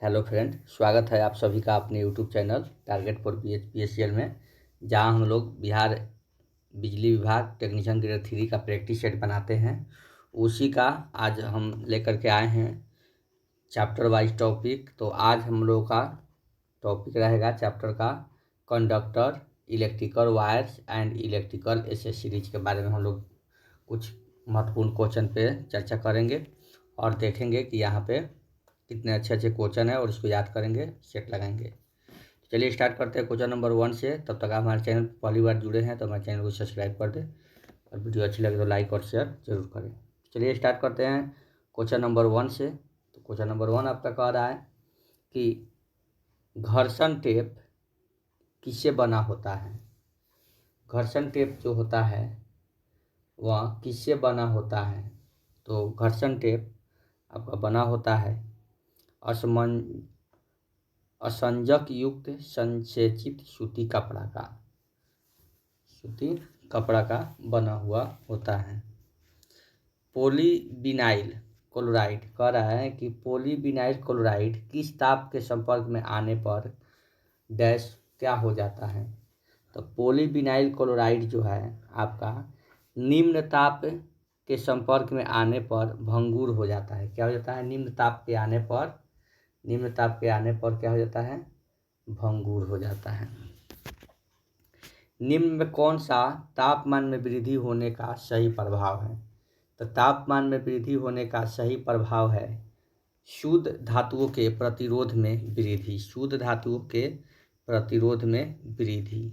Hello friend, स्वागत है आप सभी का अपने YouTube channel target for PHPSCL में, जहां हम लोग बिहार बिजली विभाग टेक्नीशियन ग्रेड 3 का प्रैक्टिस सेट बनाते हैं। उसी का आज हम लेकर के आए हैं चैप्टर वाइज टॉपिक। तो आज हम लोग का टॉपिक रहेगा चैप्टर का conductor, electrical wires and electrical accessories के बारे में हम लोग कुछ महत्वपूर्ण क्वेश्चन पे चर्चा करेंगे और देखेंगे कि यहाँ पे कितने अच्छे अच्छे क्वेश्चन है और इसको याद करेंगे, सेट लगाएंगे। चलिए स्टार्ट करते हैं क्वेश्चन नंबर 1 से। तब तक आप हमारे चैनल पर पहली बार जुड़े हैं तो हमारे चैनल को सब्सक्राइब कर दें और वीडियो अच्छी लगे तो लाइक और शेयर जरूर करें। चलिए स्टार्ट करते हैं क्वेश्चन नंबर 1 से। तो क्वेश्चन नंबर 1 आपका कह रहा है कि घर्षण टेप किससे बना होता है। घर्षण टेप जो होता है वह किससे बना होता है। तो घर्षण टेप आपका बना होता है असंजक युक्त संसेचित सूती कपड़ा का बना हुआ होता है। पॉलीविनाइल क्लोराइड कह रहा है कि पॉलीविनाइल क्लोराइड किस ताप के संपर्क में आने पर डैश क्या हो जाता है। तो पॉलीविनाइल क्लोराइड जो है आपका निम्न ताप के संपर्क में आने पर भंगुर हो जाता है। क्या हो जाता है? निम्न ताप के आने पर क्या हो जाता है? भंगुर हो जाता है। निम्न में कौन सा तापमान में वृद्धि होने का सही प्रभाव है। तो तापमान में वृद्धि होने का सही प्रभाव है शुद्ध धातुओं के प्रतिरोध में वृद्धि।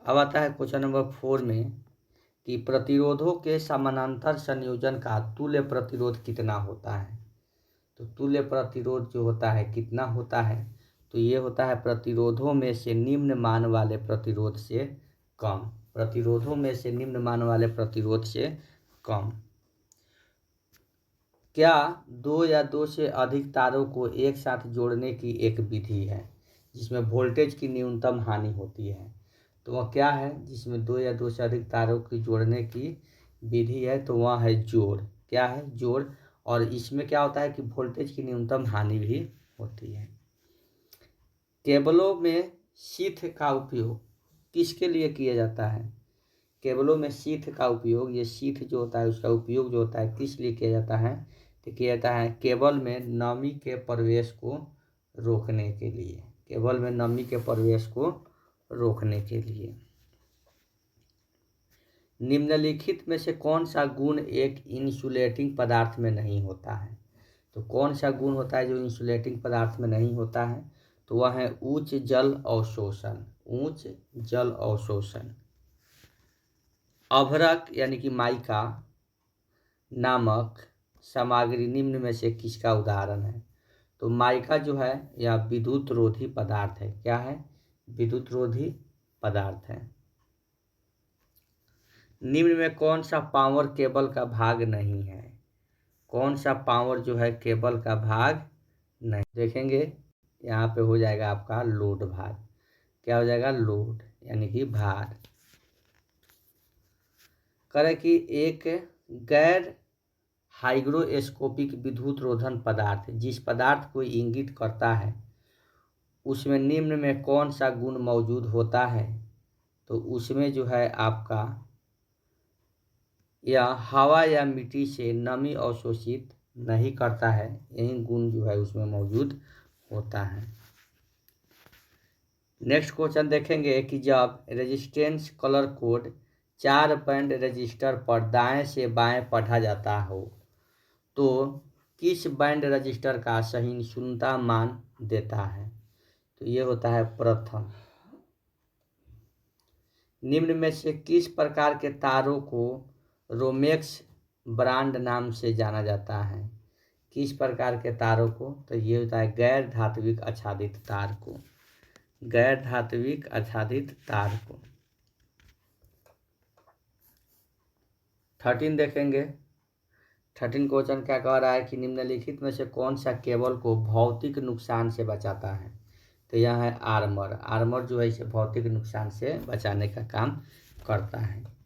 अब आता है क्वेश्चन नंबर 4 में कि प्रतिरोधों के समानांतर संयोजन का तुल्य प्रतिरोध कितना होता है। तो तुल्य प्रतिरोध जो होता है कितना होता है। तो ये होता है प्रतिरोधों में से निम्न मान वाले प्रतिरोध से कम। क्या दो या दो से अधिक तारों को एक साथ जोड़ने की एक विधि है जिसमें वोल्टेज की न्यूनतम हानि होती है। तो वह क्या है जिसमें दो या दो से अधिक तारों की जोड़ने की विधि है। तो वह है जोड़। क्या है? जोड़। और इसमें क्या होता है कि वोल्टेज की न्यूनतम हानि भी होती है। केबलों में शीथ का उपयोग किसके लिए किया जाता है। केबलों में शीथ का उपयोग, ये शीथ जो होता है उसका उपयोग जो होता है किस लिए किया जाता है। तो किया जाता है केबल में नमी के प्रवेश को रोकने के लिए। निम्नलिखित में से कौन सा गुण एक इंसुलेटिंग पदार्थ में नहीं होता है। तो कौन सा गुण होता है जो इंसुलेटिंग पदार्थ में नहीं होता है। तो वह है उच्च जल अवशोषण। अभ्रक यानी कि माइका नामक सामग्री निम्न में से किसका उदाहरण है। तो माइका जो है यह विद्युत रोधी पदार्थ है। क्या है? विद्युत रोधी पदार्थ है। निम्न में कौन सा पावर केबल का भाग नहीं है। कौन सा पावर जो है केबल का भाग नहीं। देखेंगे यहाँ पे हो जाएगा आपका लोड भार। क्या हो जाएगा? लोड यानी कि भार। करें कि एक गैर हाइग्रोस्कोपिक विद्युत रोधन पदार्थ जिस पदार्थ को इंगित करता है उसमें निम्न में कौन सा गुण मौजूद होता है। तो उसमें जो है आपका यह हवा या मिट्टी से नमी अवशोषित नहीं करता है। यही गुण जो है उसमें मौजूद होता है। नेक्स्ट क्वेश्चन देखेंगे कि जब resistance colour code 4 band register पर दाएं से बाएं पढ़ा जाता हो तो किस बैंड रजिस्टर का सहिष्णुता मान देता है। तो ये होता है प्रथम। निम्न में से किस प्रकार के तारों को रोमेक्स ब्रांड नाम से जाना जाता है। किस प्रकार के तारों को। तो ये होता है गैर धात्विक आच्छादित तार को। 13 देखेंगे। 13 क्वेश्चन क्या कह रहा है कि निम्नलिखित में से कौन सा केबल को भौतिक नुकसान से बचाता है। तो यह है आर्मर जो है इसे भौतिक नुकसान से बचाने का काम करता है।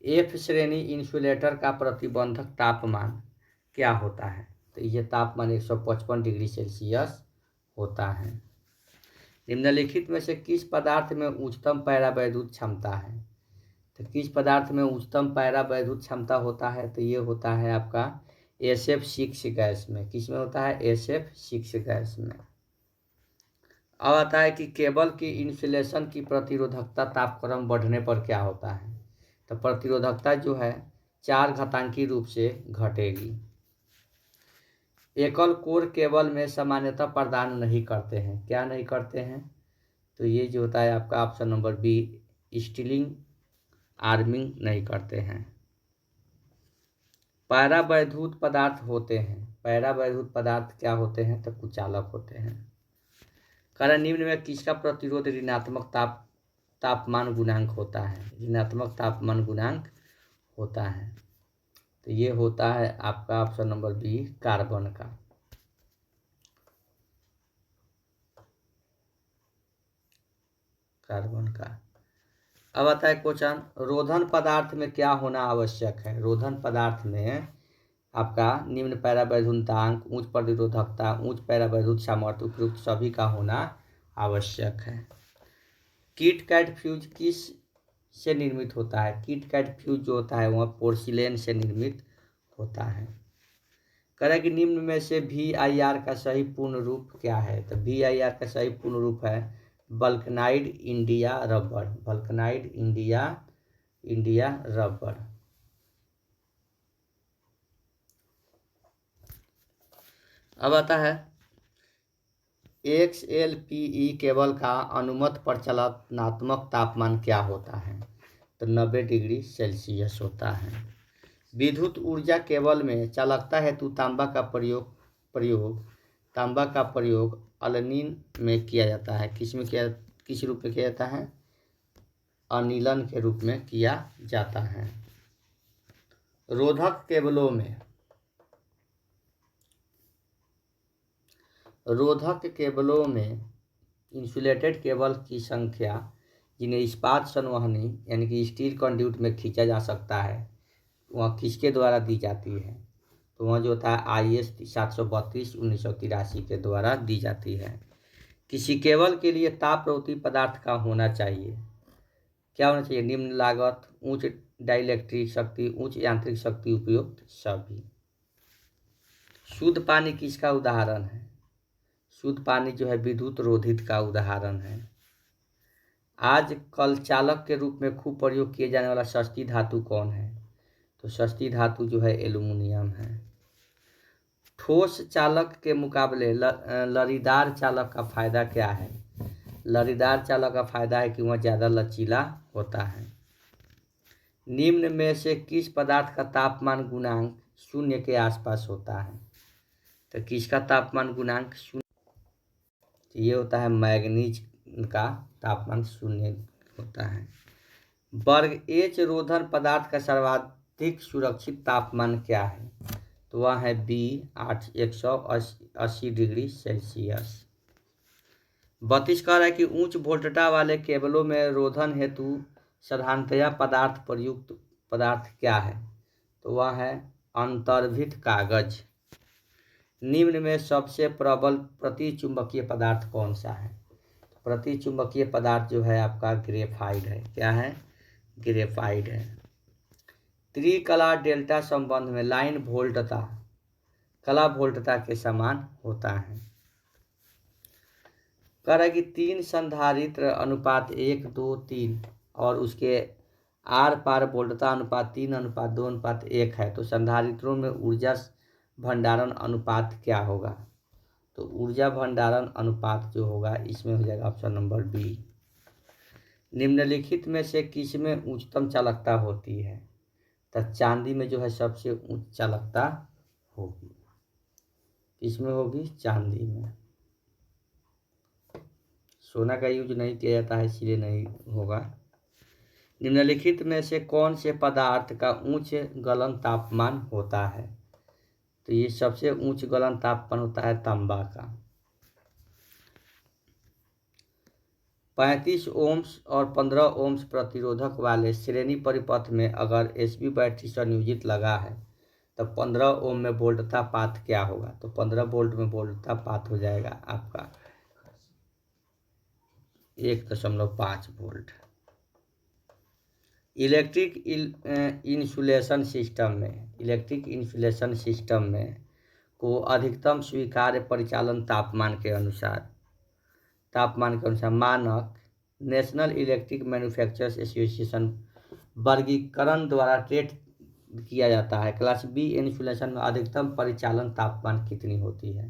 F श्रेणी इंसुलेटर का प्रतिबंधक तापमान क्या होता है। तो यह तापमान 155 डिग्री सेल्सियस होता है। निम्नलिखित में से किस पदार्थ में उच्चतम पैरावैद्युत क्षमता है? तो किस पदार्थ में उच्चतम पैरावैद्युत क्षमता होता है? तो ये होता है आपका SF6 गैस में। किस में होता है? SF6 गैस में। अब आता है कि केबल की इंसुलेशन की प्रतिरोधकता तापक्रम बढ़ने पर क्या होता है? तो प्रतिरोधकता जो है 4 घातांकी रूप से घटेगी। एकल कोर केबल में सामान्यतः प्रदान नहीं करते हैं। क्या नहीं करते हैं? तो ये जो होता है आपका option number B, stealing arming नहीं करते हैं। पैरावैद्युत पदार्थ होते हैं। पैरावैद्युत पदार्थ क्या होते हैं? तो कुचालक होते हैं। कारण निम्न में किसका प्रतिरोध ऋणात्मक तापमान गुणांक होता है? ऋणात्मक तापमान गुणांक होता है। तो ये होता है आपका ऑप्शन नंबर बी, कार्बन का। कार्बन का। अब आता है क्वेश्चन, रोधन पदार्थ में क्या होना आवश्यक है? रोधन पदार्थ में आपका निम्न पैरावैद्युतांक, उच्च प्रतिरोधकता, उच्च पैरावैद्युत सामर्थ्य उपयुक्त सभी का होना आवश्यक है। किट कैट फ्यूज किस से निर्मित होता है? किट कैट फ्यूज जो होता है वह पोर्सिलेन से निर्मित होता है। करें कि निम्न में से VIR का सही पूर्ण रूप क्या है? तो VIR का सही पूर्ण रूप है vulcanised India rubber. Vulcanised India rubber. अब आता है XLPE केबल का अनुमत प्रचालनात्मक तापमान क्या होता है? तो 90 डिग्री सेल्सियस होता है। विद्युत ऊर्जा केबल में चालकता हेतु तांबा का प्रयोग अनिलन में किया जाता है। किस रूप में किया जाता है? अनिलन के रूप में किया जाता है। रोधक केबलों में इंसुलेटेड केबल की संख्या जिन्हें इस्पात संवहनी यानी कि स्टील कंड्यूट में खींचा जा सकता है वह किसके द्वारा दी जाती है? तो वह जो होता है IS 732 1983 के द्वारा दी जाती है। किसी केबल के लिए ताप प्रवृत्ति पदार्थ का होना चाहिए। क्या होना चाहिए? निम्न लागत, उच्च डाइलेक्ट्रिक शक्ति, उच्च यांत्रिक शक्ति, उपयुक्त सभी। शुद्ध पानी किसका उदाहरण है? शुद्ध पानी जो है विद्युत रोधित का उदाहरण है। आज कल चालक के रूप में खूब प्रयोग किए जाने वाला सस्ती धातु कौन है? तो सस्ती धातु जो है एल्यूमिनियम है। ठोस चालक के मुकाबले लरीदार चालक का फायदा क्या है? लरीदार चालक का फायदा है कि वह ज़्यादा लचीला होता है। निम्न में से किस पदार्थ का तापमान गुणांक 0 के आसपास होता है? तो किसका तापमान गुणांक 0? तो ये होता है मैग्नीज का तापमान 0 होता है। वर्ग H रोधन पदार्थ का सर्वाधिक सुरक्षित तापमान क्या है? तो वह है B, 180 डिग्री सेल्सियस। 32 कह रहा है कि उच्च वोल्टता वाले केबलों में रोधन हेतु साधारणतया प्रयुक्त पदार्थ क्या है? तो वह है अंतर्भित कागज। निम्न में सबसे प्रबल प्रतिचुंबकीय पदार्थ कौन सा है? प्रतिचुंबकीय पदार्थ जो है आपका ग्रेफाइट है। क्या है? ग्रेफाइट है। त्रिकला डेल्टा संबंध में लाइन वोल्टता कला वोल्टता के समान होता है। कह रहा है कि 3 संधारित्र अनुपात 1, 2, 3 और उसके आर पार वोल्टता अनुपात 3:2:1 है। तो संधारित्रों में ऊर्जा भंडारण अनुपात क्या होगा? तो ऊर्जा भंडारण अनुपात जो होगा इसमें हो जाएगा ऑप्शन नंबर बी। निम्नलिखित में से किस में उच्चतम चालकता होती है? तो चांदी में जो है सबसे उच्च चालकता होगी। किसमें होगी? चांदी में। सोना का यूज नहीं किया जाता है इसलिए नहीं होगा। निम्नलिखित में से कौन से पदार्थ का उच्च गलन तापमान होता है? तो ये सबसे उच्च गलन तापमान होता है तांबा का। 35 ओम्स और 15 ओम्स प्रतिरोधक वाले श्रेणी परिपथ में अगर SB बैटरी संयोजित लगा है तो 15 ओम में वोल्टता पाथ क्या होगा? तो 15 वोल्ट में वोल्टता पाथ हो जाएगा आपका 1.5 वोल्ट। इलेक्ट्रिक इंसुलेशन सिस्टम में को अधिकतम स्वीकार्य परिचालन तापमान के अनुसार मानक नेशनल इलेक्ट्रिक मैन्युफैक्चरर्स एसोसिएशन वर्गीकरण द्वारा रेट किया जाता है। क्लास बी इंसुलेशन में अधिकतम परिचालन तापमान कितनी होती है?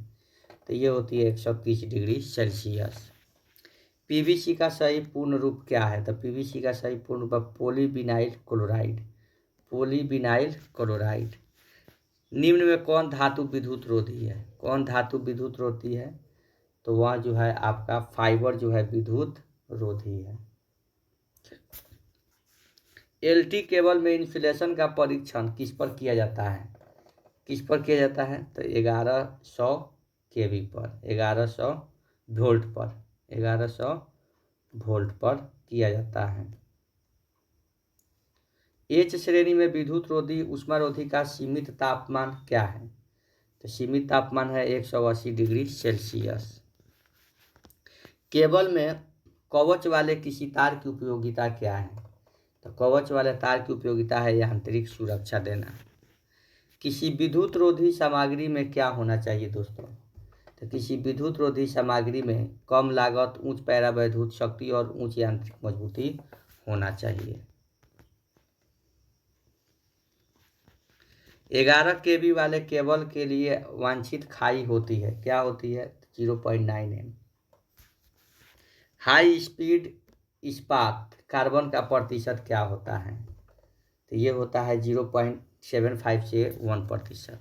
तो ये होती है 130 डिग्री सेल्सियस। पीवीसी का सही पूर्ण रूप क्या है? तो पीवीसी का सही पूर्ण रूप पॉलीविनाइल क्लोराइड। निम्न में कौन धातु विद्युत रोधी है? कौन धातु विद्युत रोधी है? तो वह जो है आपका फाइबर जो है विद्युत रोधी है। एलटी केबल में इंसुलेशन का परीक्षण किस पर किया जाता है? तो 1100 केवी पर, 1100 वोल्ट पर किया जाता है। एच श्रेणी में विद्युत रोधी ऊष्मारोधी का सीमित तापमान क्या है? तो सीमित तापमान है 180 डिग्री सेल्सियस। केबल में कवच वाले किसी तार की उपयोगिता क्या है? तो कवच वाले तार की उपयोगिता है यांत्रिक सुरक्षा देना। किसी विद्युत रोधी सामग्री में क्या होना चाहिए दोस्तों? तो किसी विद्युत रोधी सामग्री में कम लागत, उच्च पैरावैद्युत शक्ति और उच्च यांत्रिक मजबूती होना चाहिए। 11 केवी वाले केबल के लिए वांछित खाई होती है, क्या होती है? 0.9 एम। हाई स्पीड इस्पात कार्बन का प्रतिशत क्या होता है? तो ये होता है 0.75 से 1%।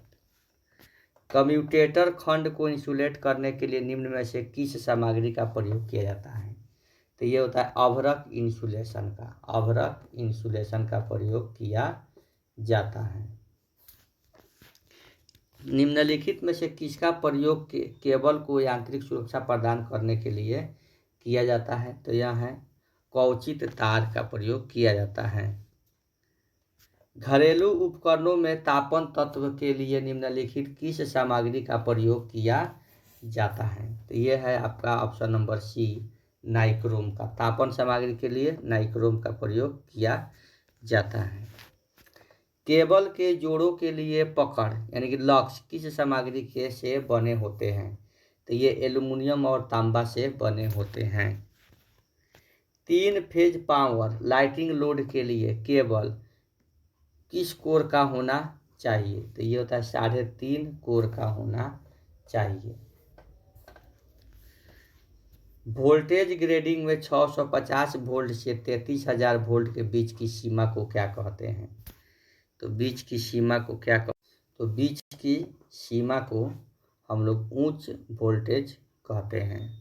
कम्यूटेटर खंड को इंसुलेट करने के लिए निम्न में से किस सामग्री का प्रयोग किया जाता है? तो ये होता है अभ्रक इंसुलेशन का प्रयोग किया जाता है। निम्नलिखित में से किसका प्रयोग केबल को यांत्रिक सुरक्षा प्रदान करने के लिए किया जाता है? तो यह है कवचित तार का प्रयोग किया जाता है। घरेलू उपकरणों में तापन तत्व के लिए निम्नलिखित किस सामग्री का प्रयोग किया जाता है? तो यह है आपका ऑप्शन नंबर सी, नाइक्रोम का। तापन सामग्री के लिए नाइक्रोम का प्रयोग किया जाता है। केबल के जोड़ों के लिए पकड़ यानी कि लॉक्स किस सामग्री के से बने होते हैं? तो ये एल्युमिनियम और तांबा से बने होते हैं। 3 फेज पावर लाइटिंग लोड के लिए केबल किस कोर का होना चाहिए? तो ये होता है 3.5 कोर का होना चाहिए। वोल्टेज ग्रेडिंग में 650 वोल्ट से 33,000 वोल्ट के बीच की सीमा को क्या कहते हैं? तो बीच की सीमा को हम लोग उच्च वोल्टेज कहते हैं।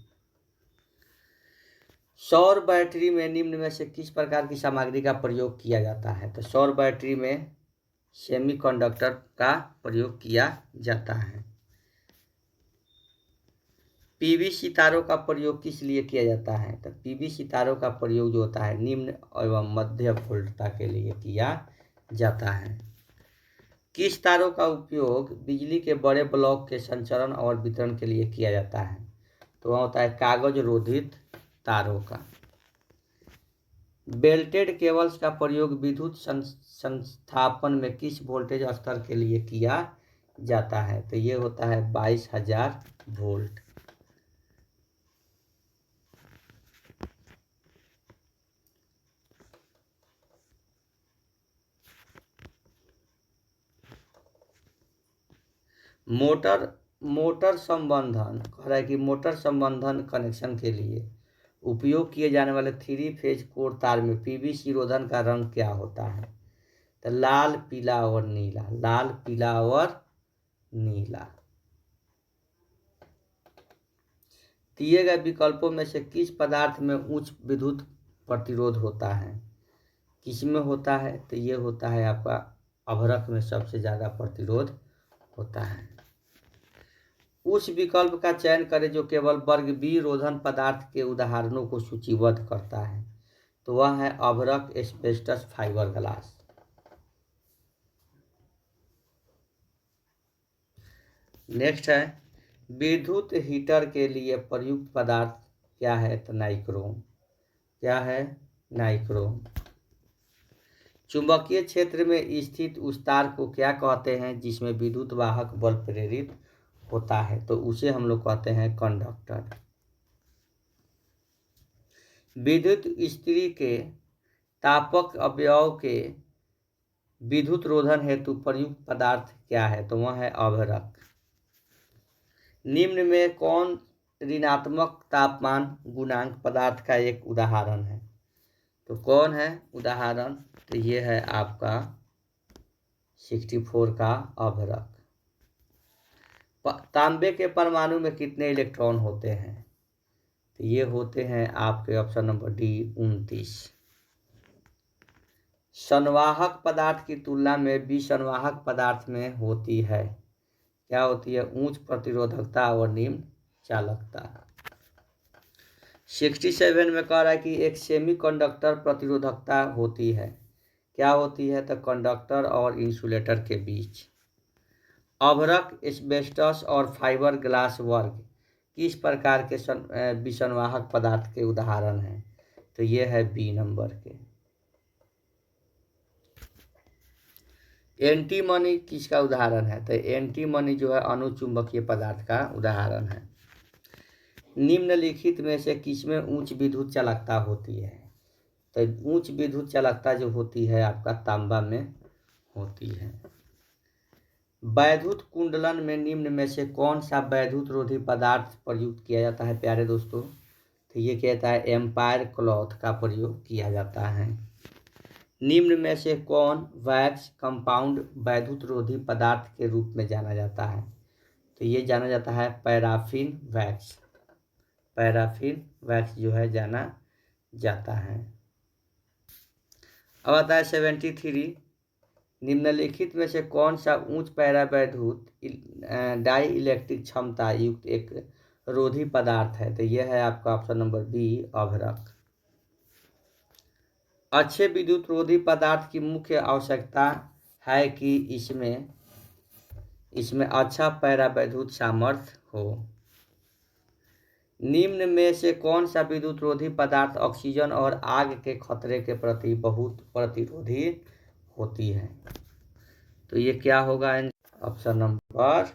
सौर बैटरी में निम्न में से किस प्रकार की सामग्री का प्रयोग किया जाता है? तो सौर बैटरी में सेमीकंडक्टर का प्रयोग किया जाता है। पीवीसी तारों का प्रयोग किस लिए किया जाता है? तो पीवीसी तारों का प्रयोग जो होता है निम्न एवं मध्य वोल्टता के लिए किया जाता है। किस तारों का उपयोग बिजली के बड़े ब्लॉक के संचरण और वितरण के लिए किया जाता है? तो वह होता है कागज रोधित तारों का। बेल्टेड केबल्स का प्रयोग विद्युत संस्थापन में किस वोल्टेज स्तर के लिए किया जाता है? तो ये होता है 22,000 वोल्ट। मोटर संबंधन कह रहा है कि मोटर संबंधन कनेक्शन के लिए उपयोग किए जाने वाले 3 फेज कोर तार में पीवीसी रोधन का रंग क्या होता है? तो लाल, पीला और नीला। दिए गए विकल्पों में से किस पदार्थ में उच्च विद्युत प्रतिरोध होता है? किसमें होता है? तो ये होता है आपका अभ्रक में सबसे ज़्यादा प्रतिरोध होता है। उस विकल्प का चयन करें जो केवल वर्ग बी रोधन पदार्थ के उदाहरणों को सूचीबद्ध करता है। तो वह है अभ्रक, एस्बेस्टस, फाइबर ग्लास। नेक्स्ट है विद्युत हीटर के लिए प्रयुक्त पदार्थ क्या है, तो नाइक्रोम। क्या है, नाइक्रोम। चुंबकीय क्षेत्र में स्थित उस तार को क्या कहते हैं जिसमें विद्युत वाहक बल प्रेरित होता है, तो उसे हम लोग कहते हैं कंडक्टर। विद्युत इस्त्री के तापक अवयव के विद्युत रोधन हेतु प्रयुक्त पदार्थ क्या है, तो वह है अभ्रक। निम्न में कौन ऋणात्मक तापमान गुणांक पदार्थ का एक उदाहरण है, तो कौन है उदाहरण, तो ये है आपका 64 का अभ्रक। तांबे के परमाणु में कितने इलेक्ट्रॉन होते हैं, तो ये होते हैं आपके ऑप्शन नंबर डी 29। संवाहक पदार्थ की तुलना में विसंवाहक पदार्थ में होती है, क्या होती है, उच्च प्रतिरोधकता और निम्न चालकता। 67 में कह रहा है कि एक सेमीकंडक्टर प्रतिरोधकता होती है, क्या होती है, तो कंडक्टर और इंसुलेटर के बीच। अभ्रक, एस्बेस्टस और फाइबर ग्लास वर्ग किस प्रकार के विसंवाहक पदार्थ के उदाहरण हैं, तो ये है बी नंबर के। एंटीमनी किसका उदाहरण है, तो एंटीमनी जो है अनुचुंबकीय पदार्थ का उदाहरण है। निम्नलिखित में से किसमें उच्च विद्युत चालकता होती है, तो उच्च विद्युत चालकता जो होती है आपका तांबा में होती है। वैद्युत कुंडलन में निम्न में से कौन सा वैद्युत रोधी पदार्थ प्रयुक्त किया जाता है प्यारे दोस्तों, तो ये कहता है एम्पायर क्लॉथ का प्रयोग किया जाता है। निम्न में से कौन वैक्स कंपाउंड वैद्युत रोधी पदार्थ के रूप में जाना जाता है, तो ये जाना जाता है पैराफिन वैक्स। पैराफिन वैक्स जो है जाना जाता है। अब आता है 73, निम्नलिखित में से कौन सा उच्च पैरावैद्युत डाई इलेक्ट्रिक क्षमता युक्त एक रोधी पदार्थ है, तो यह है आपका ऑप्शन नंबर बी अभ्रक। अच्छे विद्युत रोधी पदार्थ की मुख्य आवश्यकता है कि इसमें अच्छा पैरावैद्युत सामर्थ्य हो। निम्न में से कौन सा विद्युत रोधी पदार्थ ऑक्सीजन और आग के खतरे के प्रति बहुत प्रतिरोधी होती है, तो ये क्या होगा, ऑप्शन नंबर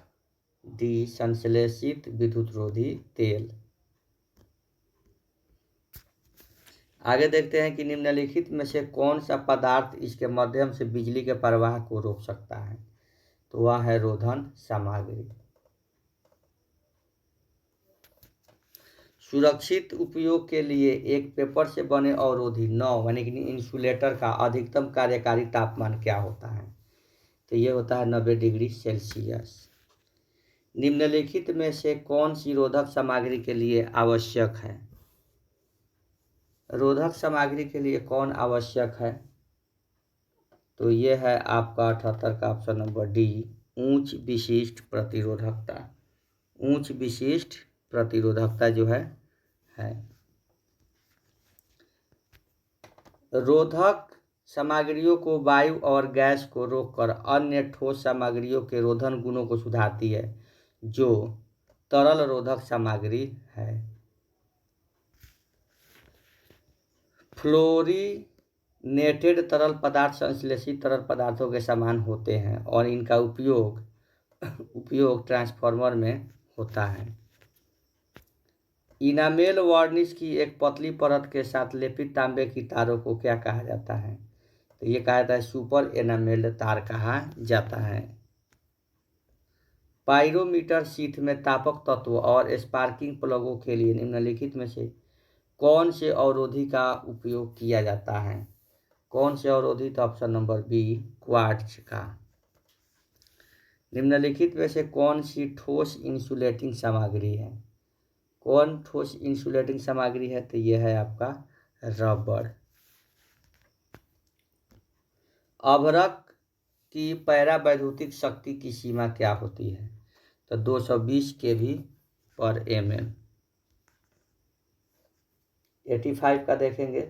डी संश्लेषित विद्युत रोधी तेल। आगे देखते हैं कि निम्नलिखित में से कौन सा पदार्थ इसके माध्यम से बिजली के प्रवाह को रोक सकता है, तो वह है रोधन सामग्री। सुरक्षित उपयोग के लिए एक पेपर से बने अवरोधी 9 यानी कि इंसुलेटर का अधिकतम कार्यकारी तापमान क्या होता है, तो ये होता है 90 डिग्री सेल्सियस। निम्नलिखित में से कौन सी रोधक सामग्री के लिए आवश्यक है, रोधक सामग्री के लिए कौन आवश्यक है, तो ये है आपका 78 का ऑप्शन नंबर डी उच्च विशिष्ट प्रतिरोधकता। उच्च विशिष्ट प्रतिरोधकता जो है। रोधक सामग्रियों को वायु और गैस को रोककर अन्य ठोस सामग्रियों के रोधन गुणों को सुधारती है, जो तरल रोधक सामग्री है। फ्लोरीनेटेड तरल पदार्थ संश्लेषित तरल पदार्थों के समान होते हैं और इनका उपयोग ट्रांसफार्मर में होता है। इनामेल वार्निश की एक पतली परत के साथ लेपित तांबे की तारों को क्या कहा जाता है, तो ये कहा जाता है सुपर एनामेल्ड तार कहा जाता है। पाइरोमीटर शीट में तापक तत्व और स्पार्किंग प्लगों के लिए निम्नलिखित में से कौन से अवरोधी का उपयोग किया जाता है, कौन से अवरोधी, तो ऑप्शन नंबर बी क्वार्ट्ज का। निम्नलिखित में से कौन सी ठोस इंसुलेटिंग सामग्री है, कौन ठोस इंसुलेटिंग सामग्री है, तो यह है आपका रबर। अभ्रक की पैरावैद्युतिक शक्ति की सीमा क्या होती है, तो 220 kV/mm। 85 का देखेंगे,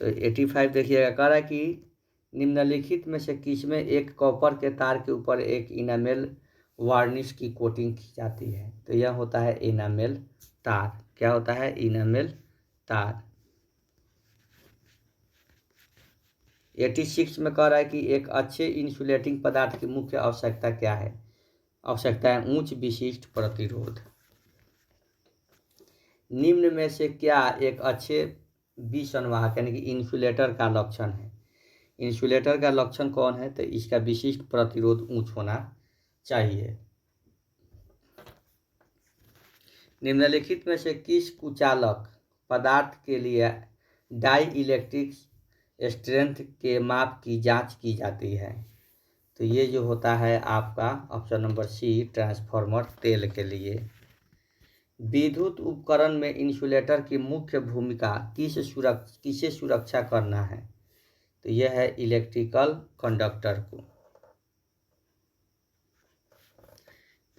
तो 85 देखिएगा, कह रहा है कि निम्नलिखित में से किसमें एक कॉपर के तार के ऊपर एक इनामेल वार्निश की कोटिंग की जाती है? तो यह होता है इनामेल तार। क्या होता है? इनामेल तार। 86 में कह रहा है कि एक अच्छे इंसुलेटिंग पदार्थ की मुख्य आवश्यकता क्या है? आवश्यकता है उच्च विशिष्ट प्रतिरोध। निम्न में से क्या एक अच्छे विसंवाहक यानी कि इंसुलेटर का लक्षण है? इंसुलेटर का लक्षण कौन है? तो इसका विशिष्ट प्रतिरोध उच्च होना चाहिए। निम्नलिखित में से किस कुचालक पदार्थ के लिए डाई इलेक्ट्रिक स्ट्रेंथ के माप की जांच की जाती है? तो ये जो होता है आपका ऑप्शन नंबर सी, ट्रांसफार्मर तेल के लिए। विद्युत उपकरण में इंसुलेटर की मुख्य भूमिका किसे सुरक्षा करना है? तो यह है इलेक्ट्रिकल कंडक्टर को।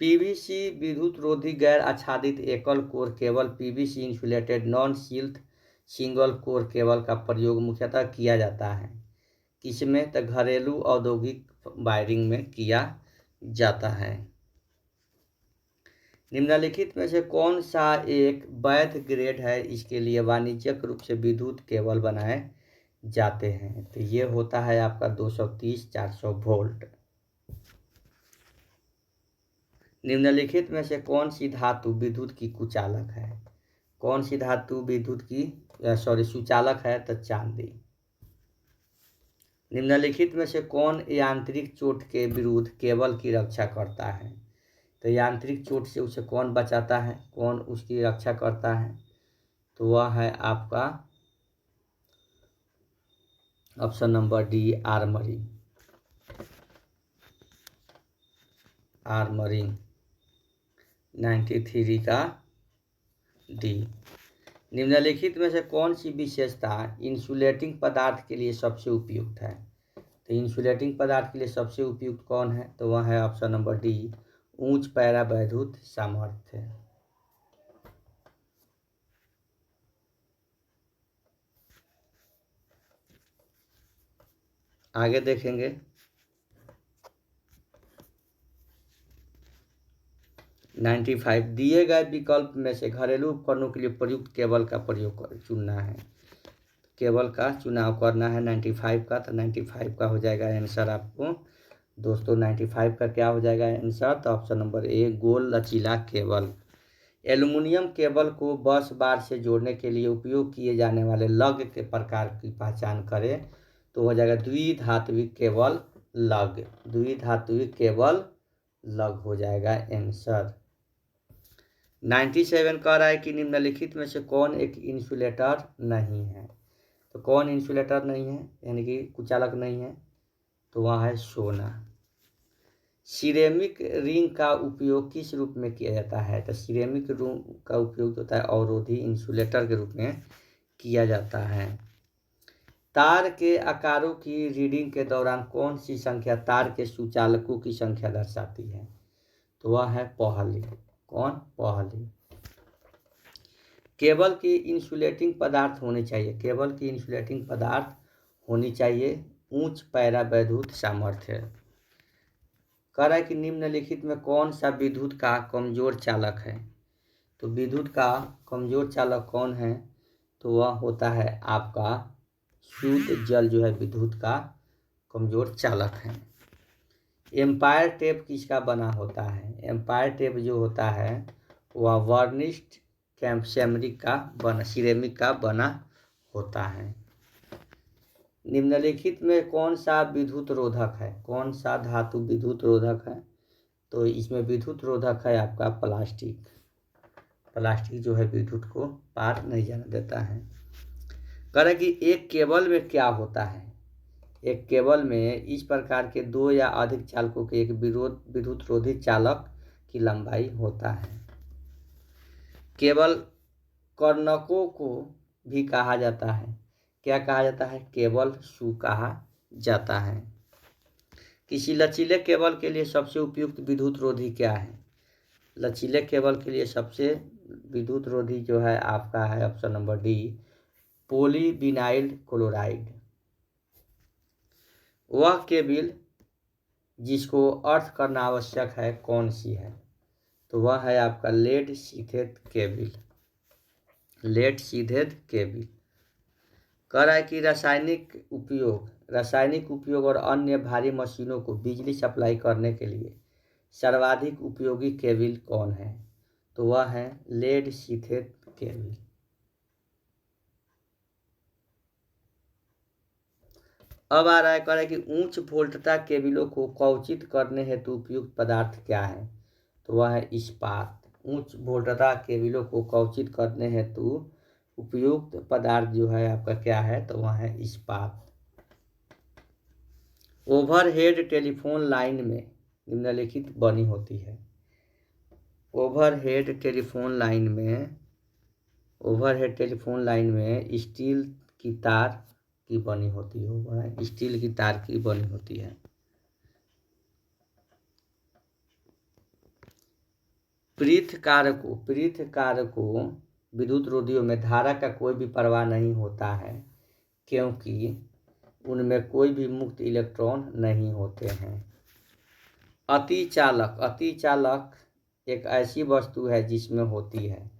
पीवीसी विद्युत रोधी गैर आच्छादित एकल core cable PVC insulated non sealed single core cable का प्रयोग मुख्यतः किया जाता है किसमें? तो घरेलू औद्योगिक वायरिंग में किया जाता है। निम्नलिखित में से कौन सा एक वैध ग्रेड है? इसके लिए वाणिज्यिक रूप से विद्युत केबल बनाए जाते हैं। तो ये होता है आपका 230-400 वोल्ट। निम्नलिखित में से कौन सी धातु विद्युत की कुचालक है? कौन सी धातु विद्युत की सुचालक है? तो चांदी। निम्नलिखित में से कौन यांत्रिक चोट के विरुद्ध केबल की रक्षा करता है? तो यांत्रिक चोट से उसे कौन बचाता है? कौन उसकी रक्षा करता है? तो वह है आपका option number D, armouring. Armouring 93 का डी। निम्नलिखित में से कौन सी विशेषता इंसुलेटिंग पदार्थ के लिए सबसे उपयुक्त है? तो इंसुलेटिंग पदार्थ के लिए सबसे उपयुक्त कौन है? तो वह है ऑप्शन नंबर डी, उच्च पैरावैद्युत सामर्थ्य। आगे देखेंगे। नाइन्टी 95 दिए गए विकल्प में से घरेलू उपकरणों के लिए प्रयुक्त केबल का प्रयोग चुनना है। केबल का चुनाव करना है 95 का। तो 95 का हो जाएगा आंसर आपको दोस्तों। 95 का क्या हो जाएगा आंसर? तो ऑप्शन नंबर ए, गोल लचीला केबल। एल्युमिनियम केबल को बस बार से जोड़ने के लिए उपयोग किए जाने वाले लग के प्रकार की पहचान करें। तो हो जाएगा द्विधात्विक केबल लग। द्विधात्विक केबल लग हो जाएगा आंसर। 97 कह रहा है कि निम्नलिखित में से कौन एक इंसुलेटर नहीं है? तो कौन इंसुलेटर नहीं है यानी कि कुचालक नहीं है? तो वह है सोना। सिरेमिक रिंग का उपयोग किस रूप में किया जाता है? तो सिरेमिक रिंग का उपयोग होता है अवरोधी इंसुलेटर के रूप में किया जाता है। तार के आकारों की रीडिंग के दौरान कौन सी संख्या तार के सुचालकों की संख्या दर्शाती है? तो वह है पहली। कौन? पहली। केबल की इंसुलेटिंग पदार्थ होनी चाहिए। केबल की इंसुलेटिंग पदार्थ होनी चाहिए उच्च पैरावैद्युत सामर्थ्य। कह रहा है कि निम्नलिखित में कौन सा विद्युत का कमजोर चालक है? तो विद्युत का कमजोर चालक कौन है? तो वह होता है आपका शुद्ध जल जो है विद्युत का कमजोर चालक है। एम्पायर टेप किसका बना होता है? एम्पायर टेप जो होता है वह वर्निश्ड सिरेमिक का बना होता है। निम्नलिखित में कौन सा विद्युत रोधक है? कौन सा धातु विद्युत रोधक है? तो इसमें विद्युत रोधक है आपका प्लास्टिक। प्लास्टिक जो है विद्युत को पार नहीं जाने देता है। कह रहे कि एक केबल में क्या होता है? एक केबल में इस प्रकार के दो या अधिक चालकों के एक विद्युत रोधी चालक की लंबाई होता है। केबल कर्णकों को भी कहा जाता है। क्या कहा जाता है? केबल शू कहा जाता है। किसी लचीले केबल के लिए सबसे उपयुक्त विद्युत रोधी क्या है? लचीले केबल के लिए सबसे विद्युत रोधी जो है आपका है option number D, polyvinyl chloride. वह केबिल जिसको अर्थ करना आवश्यक है कौन सी है? तो वह है आपका lead sheathed cable. Lead sheathed cable. कह रहा है कि रासायनिक उपयोग और अन्य भारी मशीनों को बिजली सप्लाई करने के लिए सर्वाधिक उपयोगी केबिल कौन है? तो वह है लेड शीथेड केबिल। अब आ रहा है, कह रहा है कि उच्च वोल्टता केबिलों को कवचित करने हेतु उपयुक्त पदार्थ क्या है? तो वह है इस्पात। उच्च वोल्टता केबिलों को कवचित करने हेतु उपयुक्त पदार्थ जो है आपका क्या है? तो वह है इस्पात। ओवरहेड टेलीफोन लाइन में निम्नलिखित बनी होती है। ओवरहेड टेलीफोन लाइन में स्टील की तार की बनी होती है। स्टील की तार की बनी होती है। पृथ कारकों विद्युत रोधियों में धारा का कोई भी प्रवाह नहीं होता है, क्योंकि उनमें कोई भी मुक्त इलेक्ट्रॉन नहीं होते हैं। अतिचालक एक ऐसी वस्तु है जिसमें होती है।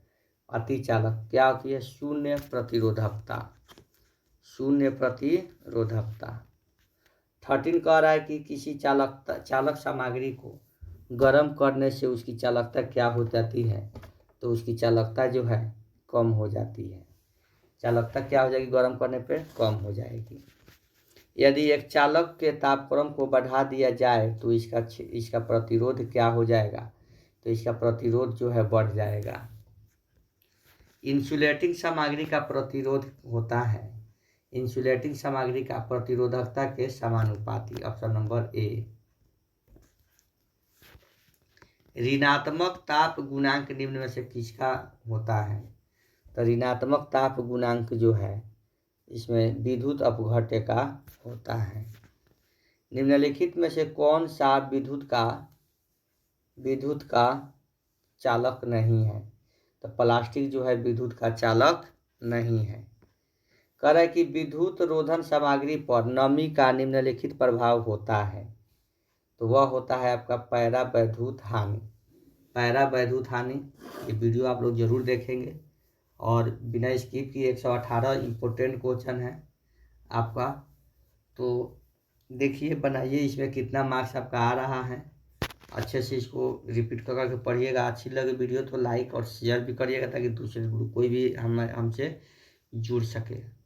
अतिचालक क्या होती है? शून्य प्रतिरोधकता। 13 कह रहा है कि किसी चालक सामग्री को गर्म करने से उसकी चालकता क्या हो जाती है? तो उसकी चालकता जो है कम हो जाती है। चालकता क्या हो जाएगी? गर्म करने पे कम हो जाएगी। यदि एक चालक के तापक्रम को बढ़ा दिया जाए तो इसका प्रतिरोध क्या हो जाएगा? तो इसका प्रतिरोध जो है बढ़ जाएगा। इंसुलेटिंग सामग्री का प्रतिरोध होता है इंसुलेटिंग सामग्री का प्रतिरोधकता के समानुपाती। Option number A. ऋणात्मक ताप गुणांक निम्न में से किसका होता है? तो ऋणात्मक ताप गुणांक जो है इसमें विद्युत अपघट्य का होता है। निम्नलिखित में से कौन सा विद्युत का चालक नहीं है? तो प्लास्टिक जो है विद्युत का चालक नहीं है। कह रहा है कि विद्युत रोधन सामग्री पर नमी का निम्नलिखित प्रभाव होता है। तो वह होता है आपका पैरावैद्युत हानि। ये वीडियो आप लोग जरूर देखेंगे और बिना स्किप किए 118 इम्पोर्टेंट क्वेश्चन है आपका। तो देखिए, बनाइए, इसमें कितना मार्क्स आपका आ रहा है। अच्छे से इसको रिपीट करके पढ़िएगा। अच्छी लगे वीडियो तो लाइक और शेयर भी करिएगा ताकि दूसरे कोई भी हमसे जुड़ सके।